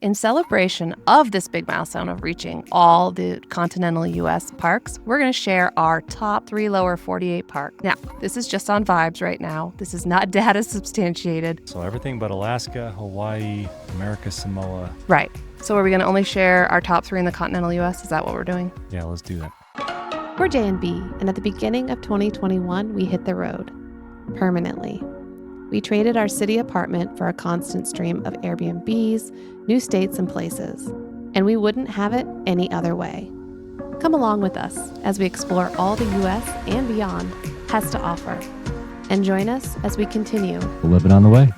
In celebration of this big milestone of reaching all the continental U.S. parks, we're going to share our top 3 lower 48 parks. Now, this is just on vibes right now. This is not data substantiated. So everything but Alaska, Hawaii, America, Samoa. Right. So are we going to only share our top 3 in the continental U.S.? Is that what we're doing? Yeah, let's do that. We're Jay and Bea, and at the beginning of 2021, we hit the road. Permanently. We traded our city apartment for a constant stream of Airbnbs, new states, and places. And we wouldn't have it any other way. Come along with us as we explore all the U.S. and beyond has to offer. And join us as we continue Living on the way.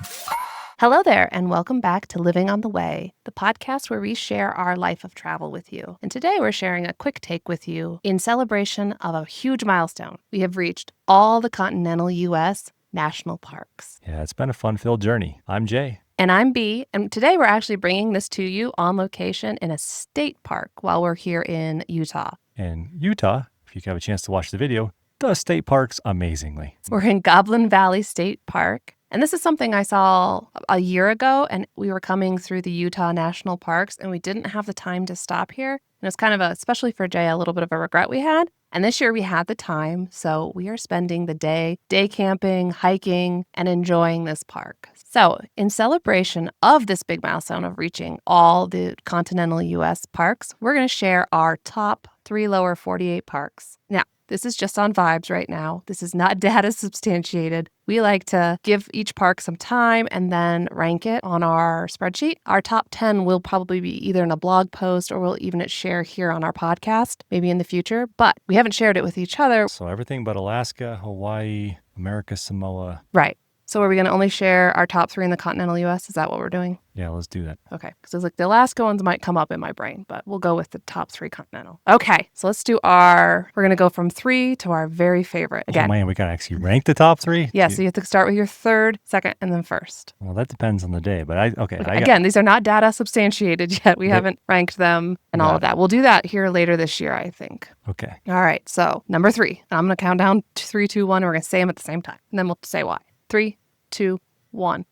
Hello there, and welcome back to Living on the Way, the podcast where we share our life of travel with you. And today we're sharing a quick take with you in celebration of a huge milestone. We have reached all the continental U.S. national parks. Yeah, it's been a fun-filled journey. I'm Jay. And I'm Bea, and today we're actually bringing this to you on location in a state park while we're here in Utah. And Utah, if you have a chance to watch the video, does state parks amazingly. We're in Goblin Valley State Park. And this is something I saw a year ago, and we were coming through the Utah national parks, and we didn't have the time to stop here. And it's kind of especially for Jay, a little bit of a regret we had. And this year we had the time, so we are spending the day camping, hiking, and enjoying this park. So in celebration of this big milestone of reaching all the continental U.S. parks, we're going to share our top 3 lower 48 parks. Now, this is just on vibes right now. This is not data substantiated. We like to give each park some time and then rank it on our spreadsheet. Our top 10 will probably be either in a blog post or we'll even share here on our podcast, maybe in the future, but we haven't shared it with each other. So everything but Alaska, Hawaii, America, Samoa. Right. So are we going to only share our top 3 in the continental U.S.? Is that what we're doing? Yeah, let's do that. Okay. Because it's like the Alaska ones might come up in my brain, but we'll go with the top 3 continental. Okay. So let's do we're going to go from 3 to our very favorite. Again. Oh man, we got to actually rank the top 3? Yeah, so you have to start with your third, second, and then first. Well, that depends on the day, but Again, these are not data substantiated yet. We haven't ranked them and all of that. We'll do that here later this year, I think. Okay. All right. So number 3. I'm going to count down 3, 2, 1. And we're going to say them at the same time. And then we'll say why. 3, 2, 1.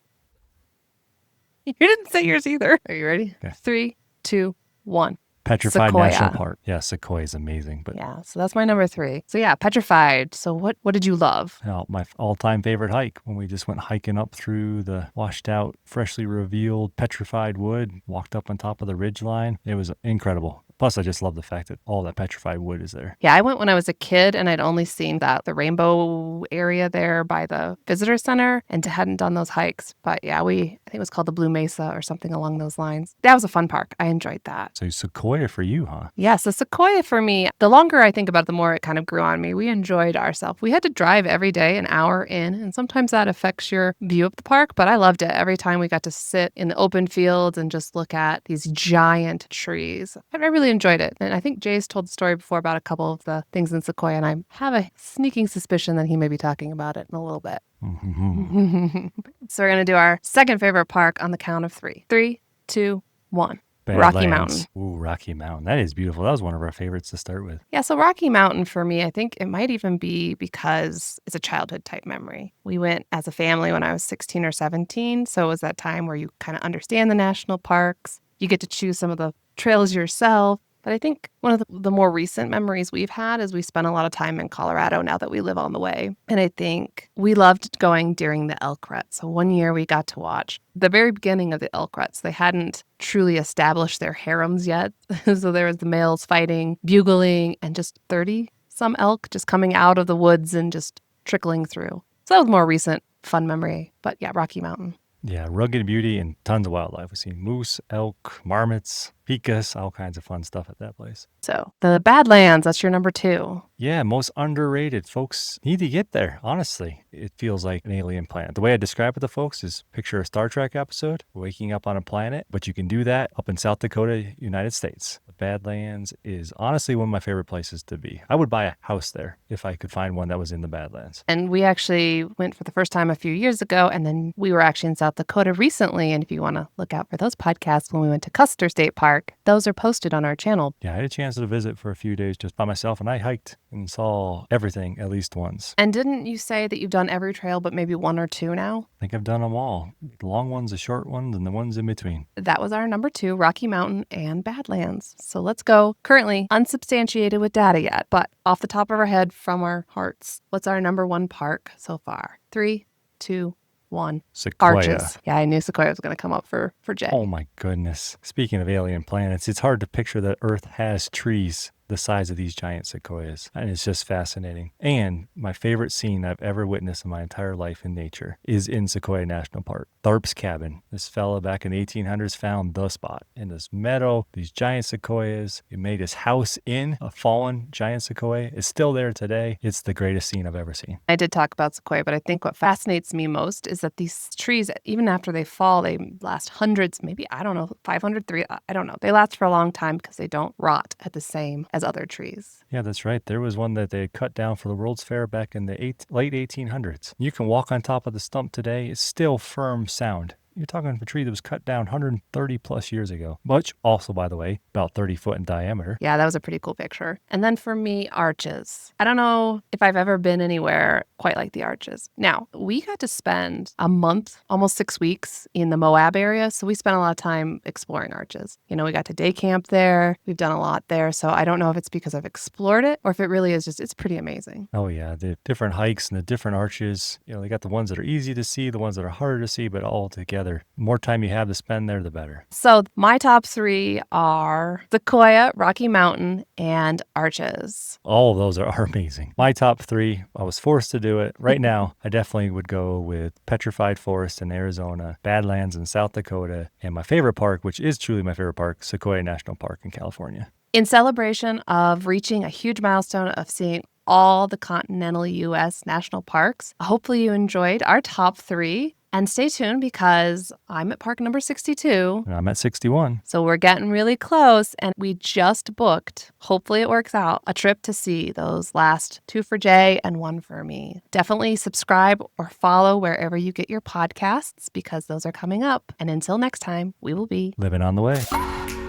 You didn't say yours either. Are you ready? Okay. 3, 2, 1. Petrified Sequoia. National Park. Yeah, Sequoia is amazing. But yeah, so that's my number 3. So yeah, Petrified. So what did you love? My all-time favorite hike, when we just went hiking up through the washed out, freshly revealed petrified wood, walked up on top of the ridge line. It was incredible. Plus, I just love the fact that all that petrified wood is there. Yeah, I went when I was a kid and I'd only seen the rainbow area there by the visitor center and hadn't done those hikes. But yeah, I think it was called the Blue Mesa or something along those lines. That was a fun park. I enjoyed that. So Sequoia for you, huh? Yeah, so Sequoia for me, the longer I think about it, the more it kind of grew on me. We enjoyed ourselves. We had to drive every day an hour in, and sometimes that affects your view of the park, but I loved it. Every time we got to sit in the open fields and just look at these giant trees. I really enjoyed it. And I think Jay's told the story before about a couple of the things in Sequoia, and I have a sneaking suspicion that he may be talking about it in a little bit. Mm-hmm. So we're going to do our second favorite park on the count of 3. 3, 2, 1. Rocky Mountain. Ooh, Rocky Mountain. That is beautiful. That was one of our favorites to start with. Yeah, so Rocky Mountain for me, I think it might even be because it's a childhood type memory. We went as a family when I was 16 or 17, so it was that time where you kind of understand the national parks. You get to choose some of the trails yourself. But I think one of the more recent memories we've had is we spent a lot of time in Colorado now that we live on the way. And I think we loved going during the elk rut. So one year we got to watch the very beginning of the elk ruts. They hadn't truly established their harems yet. So there was the males fighting, bugling, and just 30-some elk just coming out of the woods and just trickling through. So that was a more recent fun memory. But yeah, Rocky Mountain. Yeah, rugged beauty and tons of wildlife. We've seen moose, elk, marmots, pikas, all kinds of fun stuff at that place. So the Badlands, that's your number 2. Yeah, most underrated. Folks need to get there, honestly. It feels like an alien planet. The way I describe it to folks is picture a Star Trek episode, waking up on a planet, but you can do that up in South Dakota, United States. The Badlands is honestly one of my favorite places to be. I would buy a house there if I could find one that was in the Badlands. And we actually went for the first time a few years ago, and then we were actually in South Dakota recently. And if you want to look out for those podcasts when we went to Custer State Park, those are posted on our channel. Yeah, I had a chance to visit for a few days just by myself, and I hiked and saw everything at least once. And didn't you say that you've done every trail but maybe one or two now? I think I've done them all. The long ones, the short ones, and the ones in between. That was our number 2, Rocky Mountain and Badlands. So let's go. Currently unsubstantiated with data yet, but off the top of our head from our hearts, what's our number 1 park so far? 3, 2, 1. Sequoia. Arches. Yeah, I knew Sequoia was going to come up for Jay. Oh my goodness. Speaking of alien planets, it's hard to picture that Earth has trees the size of these giant sequoias. And it's just fascinating. And my favorite scene I've ever witnessed in my entire life in nature is in Sequoia National Park. Tharp's cabin. This fella back in the 1800s found the spot in this meadow, these giant sequoias. He made his house in a fallen giant sequoia. It's still there today. It's the greatest scene I've ever seen. I did talk about Sequoia, but I think what fascinates me most is that these trees, even after they fall, they last hundreds, maybe, 500, I don't know. They last for a long time because they don't rot at the same as other trees. Yeah, that's right. There was one that they had cut down for the World's Fair back in the late 1800s. You can walk on top of the stump today. It's still firm sound. You're talking a tree that was cut down 130 plus years ago, which also, by the way, about 30 foot in diameter. Yeah, that was a pretty cool picture. And then for me, Arches. I don't know if I've ever been anywhere quite like the Arches. Now, we got to spend a month, almost 6 weeks in the Moab area. So we spent a lot of time exploring Arches. You know, we got to day camp there. We've done a lot there. So I don't know if it's because I've explored it or if it really is just, it's pretty amazing. Oh yeah, the different hikes and the different arches. You know, they got the ones that are easy to see, the ones that are harder to see, but all together. The more time you have to spend there, the better. So my top 3 are Sequoia, Rocky Mountain, and Arches. All of those are amazing. My top 3, I was forced to do it. Right now, I definitely would go with Petrified Forest in Arizona, Badlands in South Dakota, and my favorite park, which is truly my favorite park, Sequoia National Park in California. In celebration of reaching a huge milestone of seeing all the continental U.S. national parks, hopefully you enjoyed our top 3. And stay tuned because I'm at park number 62. And I'm at 61. So we're getting really close, and we just booked, hopefully it works out, a trip to see those last 2 for Jay and 1 for me. Definitely subscribe or follow wherever you get your podcasts because those are coming up. And until next time, we will be living on the way.